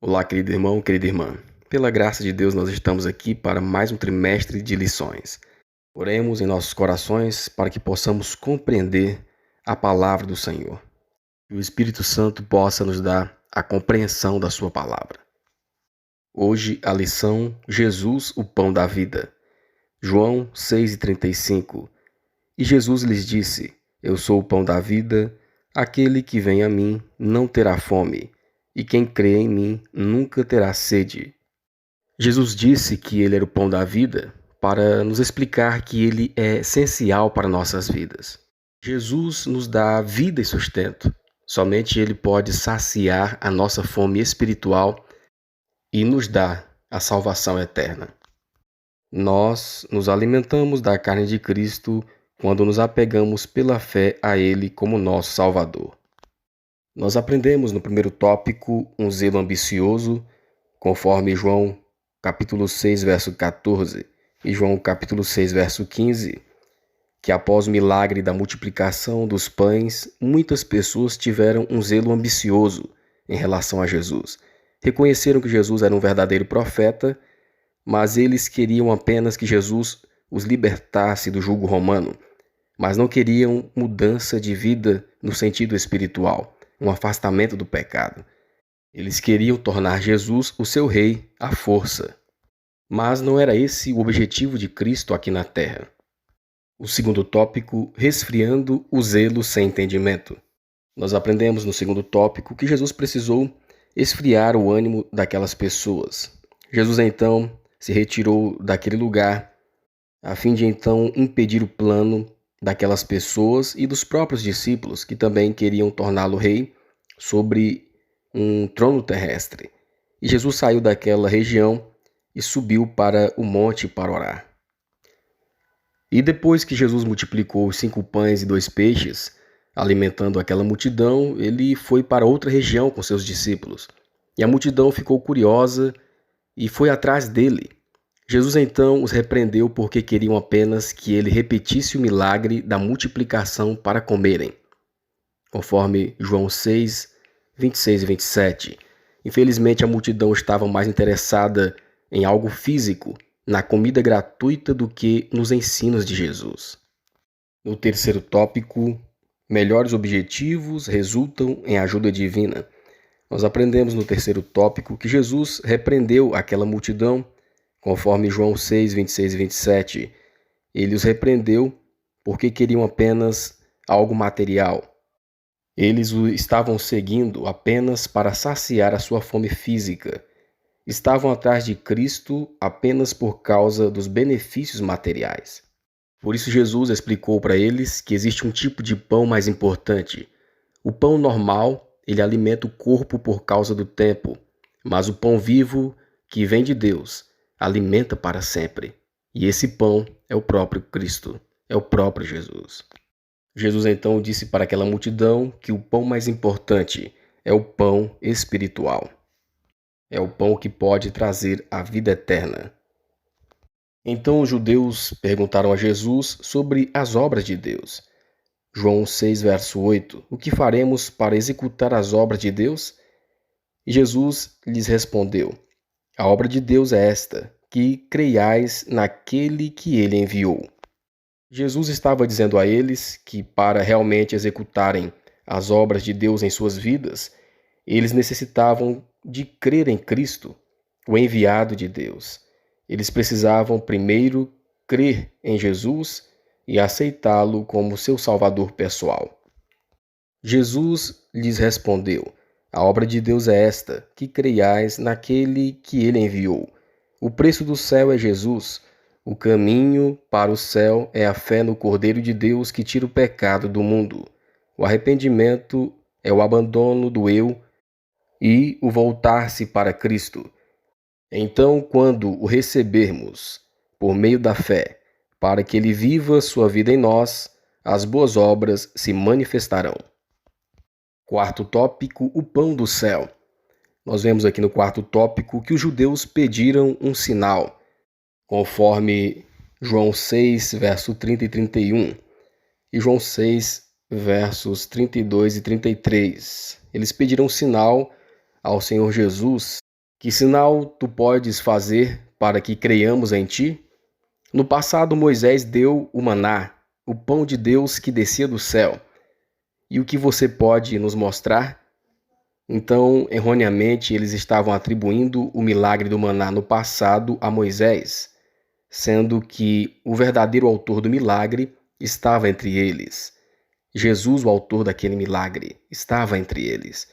Olá, querido irmão, querida irmã. Pela graça de Deus, nós estamos aqui para mais um trimestre de lições. Oremos em nossos corações para que possamos compreender a palavra do Senhor. Que o Espírito Santo possa nos dar a compreensão da sua palavra. Hoje, a lição Jesus, o pão da vida. João 6,35. E Jesus lhes disse: Eu sou o pão da vida, aquele que vem a mim não terá fome, e quem crê em mim nunca terá sede. Jesus disse que ele era o pão da vida para nos explicar que ele é essencial para nossas vidas. Jesus nos dá vida e sustento. Somente ele pode saciar a nossa fome espiritual e nos dá a salvação eterna. Nós nos alimentamos da carne de Cristo quando nos apegamos pela fé a Ele como nosso Salvador. Nós aprendemos no primeiro tópico um zelo ambicioso, conforme João capítulo 6, verso 14 e João capítulo 6, verso 15, que após o milagre da multiplicação dos pães, muitas pessoas tiveram um zelo ambicioso em relação a Jesus. Reconheceram que Jesus era um verdadeiro profeta, mas eles queriam apenas que Jesus os libertasse do jugo romano, mas não queriam mudança de vida no sentido espiritual, um afastamento do pecado. Eles queriam tornar Jesus o seu rei à força. Mas não era esse o objetivo de Cristo aqui na terra. O segundo tópico, resfriando o zelo sem entendimento. Nós aprendemos no segundo tópico que Jesus precisou esfriar o ânimo daquelas pessoas. Jesus então se retirou daquele lugar a fim de então impedir o plano daquelas pessoas e dos próprios discípulos que também queriam torná-lo rei sobre um trono terrestre. E Jesus saiu daquela região e subiu para o monte para orar. E depois que Jesus multiplicou os 5 pães e 2 peixes, alimentando aquela multidão, ele foi para outra região com seus discípulos. E a multidão ficou curiosa e foi atrás dele. Jesus então os repreendeu porque queriam apenas que ele repetisse o milagre da multiplicação para comerem, conforme João 6, 26 e 27. Infelizmente, a multidão estava mais interessada em algo físico, na comida gratuita, do que nos ensinos de Jesus. No terceiro tópico, melhores objetivos resultam em ajuda divina. Nós aprendemos no terceiro tópico que Jesus repreendeu aquela multidão, conforme João 6, 26 e 27. Ele os repreendeu porque queriam apenas algo material. Eles o estavam seguindo apenas para saciar a sua fome física. Estavam atrás de Cristo apenas por causa dos benefícios materiais. Por isso Jesus explicou para eles que existe um tipo de pão mais importante. O pão normal, ele alimenta o corpo por causa do tempo, mas o pão vivo, que vem de Deus, alimenta para sempre. E esse pão é o próprio Cristo, é o próprio Jesus. Jesus então disse para aquela multidão que o pão mais importante é o pão espiritual. É o pão que pode trazer a vida eterna. Então os judeus perguntaram a Jesus sobre as obras de Deus. João 6, verso 8. O que faremos para executar as obras de Deus? E Jesus lhes respondeu: A obra de Deus é esta, que creiais naquele que ele enviou. Jesus estava dizendo a eles que para realmente executarem as obras de Deus em suas vidas, eles necessitavam de crer em Cristo, o enviado de Deus. Eles precisavam primeiro crer em Jesus e aceitá-lo como seu Salvador pessoal. Jesus lhes respondeu: A obra de Deus é esta, que creiais naquele que ele enviou. O preço do céu é Jesus. O caminho para o céu é a fé no Cordeiro de Deus que tira o pecado do mundo. O arrependimento é o abandono do eu e o voltar-se para Cristo. Então, quando o recebermos por meio da fé, para que ele viva sua vida em nós, as boas obras se manifestarão. Quarto tópico, o pão do céu. Nós vemos aqui no quarto tópico que os judeus pediram um sinal, conforme João 6, verso 30 e 31, e João 6, versos 32 e 33. Eles pediram um sinal ao Senhor Jesus Que sinal tu podes fazer para que creiamos em ti? No passado, Moisés deu o maná, o pão de Deus que descia do céu. E o que você pode nos mostrar? Então, erroneamente, eles estavam atribuindo o milagre do maná no passado a Moisés, sendo que o verdadeiro autor do milagre estava entre eles. Jesus, o autor daquele milagre, estava entre eles.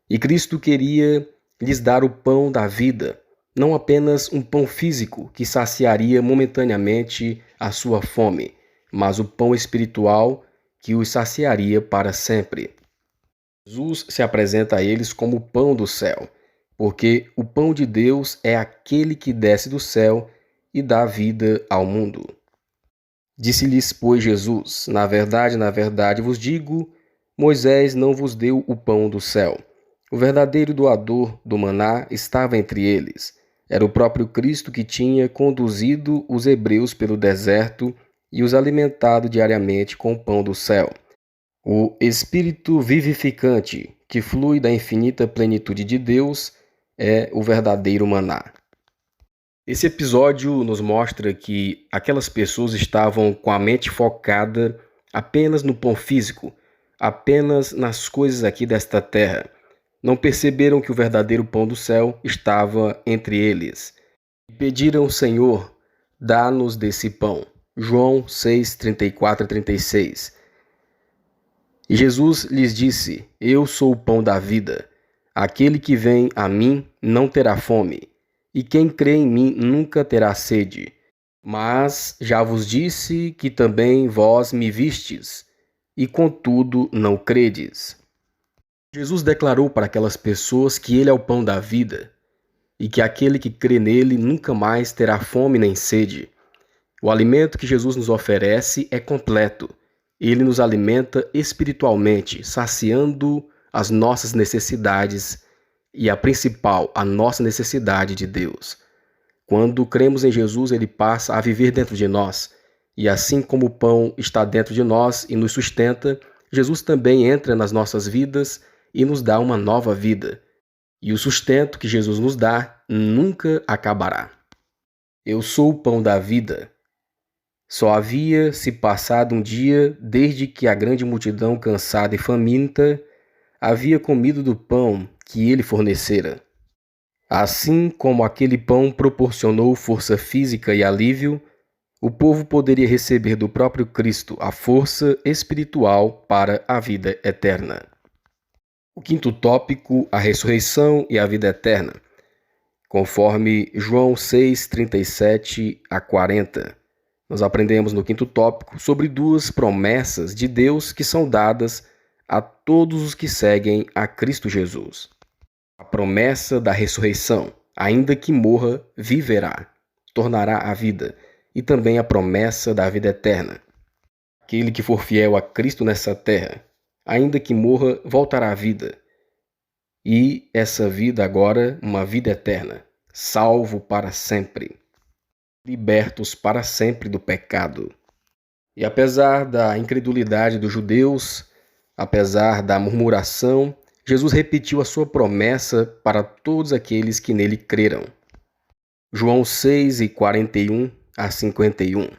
E Cristo queria lhes dar o pão da vida, não apenas um pão físico que saciaria momentaneamente a sua fome, mas o pão espiritual que os saciaria para sempre. Jesus se apresenta a eles como o pão do céu, porque o pão de Deus é aquele que desce do céu e dá vida ao mundo. Disse-lhes, pois, Jesus: na verdade vos digo, Moisés não vos deu o pão do céu. O verdadeiro doador do maná estava entre eles. Era o próprio Cristo que tinha conduzido os hebreus pelo deserto e os alimentado diariamente com o pão do céu. O Espírito vivificante, que flui da infinita plenitude de Deus, é o verdadeiro maná. Esse episódio nos mostra que aquelas pessoas estavam com a mente focada apenas no pão físico, apenas nas coisas aqui desta terra. Não perceberam que o verdadeiro pão do céu estava entre eles. E pediram: Senhor, dá-nos desse pão. João 6, 34 e 36. E Jesus lhes disse: Eu sou o pão da vida. Aquele que vem a mim não terá fome, e quem crê em mim nunca terá sede. Mas já vos disse que também vós me vistes, e contudo não credes. Jesus declarou para aquelas pessoas que ele é o pão da vida, e que aquele que crê nele nunca mais terá fome nem sede. O alimento que Jesus nos oferece é completo. Ele nos alimenta espiritualmente, saciando as nossas necessidades e a principal, a nossa necessidade de Deus. Quando cremos em Jesus, ele passa a viver dentro de nós. E assim como o pão está dentro de nós e nos sustenta, Jesus também entra nas nossas vidas e nos dá uma nova vida. E o sustento que Jesus nos dá nunca acabará. Eu sou o pão da vida. Só havia se passado um dia desde que a grande multidão, cansada e faminta, havia comido do pão que ele fornecera. Assim como aquele pão proporcionou força física e alívio, o povo poderia receber do próprio Cristo a força espiritual para a vida eterna. O quinto tópico, a ressurreição e a vida eterna, conforme João 6, 37 a 40. Nós aprendemos no quinto tópico sobre duas promessas de Deus que são dadas a todos os que seguem a Cristo Jesus. A promessa da ressurreição: ainda que morra, viverá, tornará a vida. E também a promessa da vida eterna: aquele que for fiel a Cristo nessa terra, ainda que morra, voltará à vida. E essa vida agora, uma vida eterna, salvo para sempre, libertos para sempre do pecado. E apesar da incredulidade dos judeus, apesar da murmuração, Jesus repetiu a sua promessa para todos aqueles que nele creram. João 6, 41 a 51.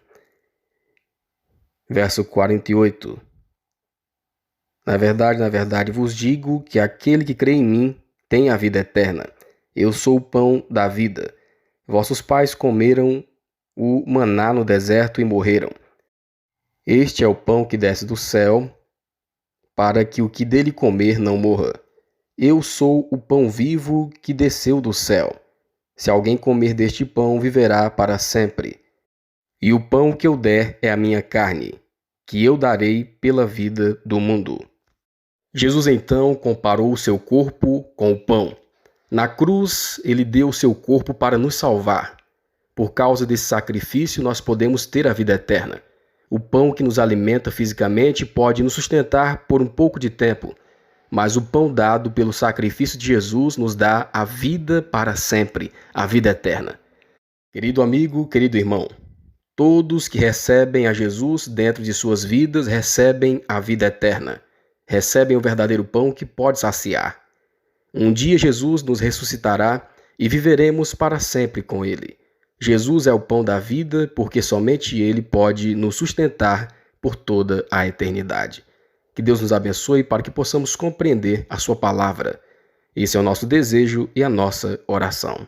Verso 48. Na verdade vos digo que aquele que crê em mim tem a vida eterna. Eu sou o pão da vida. Vossos pais comeram o maná no deserto e morreram. Este é o pão que desce do céu, para que o que dele comer não morra. Eu sou o pão vivo que desceu do céu. Se alguém comer deste pão, viverá para sempre. E o pão que eu der é a minha carne, que eu darei pela vida do mundo. Jesus então comparou o seu corpo com o pão. Na cruz, ele deu o seu corpo para nos salvar. Por causa desse sacrifício, nós podemos ter a vida eterna. O pão que nos alimenta fisicamente pode nos sustentar por um pouco de tempo, mas o pão dado pelo sacrifício de Jesus nos dá a vida para sempre, a vida eterna. Querido amigo, querido irmão, todos que recebem a Jesus dentro de suas vidas recebem a vida eterna. Recebem o verdadeiro pão que pode saciar. Um dia Jesus nos ressuscitará e viveremos para sempre com Ele. Jesus é o pão da vida, porque somente Ele pode nos sustentar por toda a eternidade. Que Deus nos abençoe para que possamos compreender a Sua palavra. Esse é o nosso desejo e a nossa oração.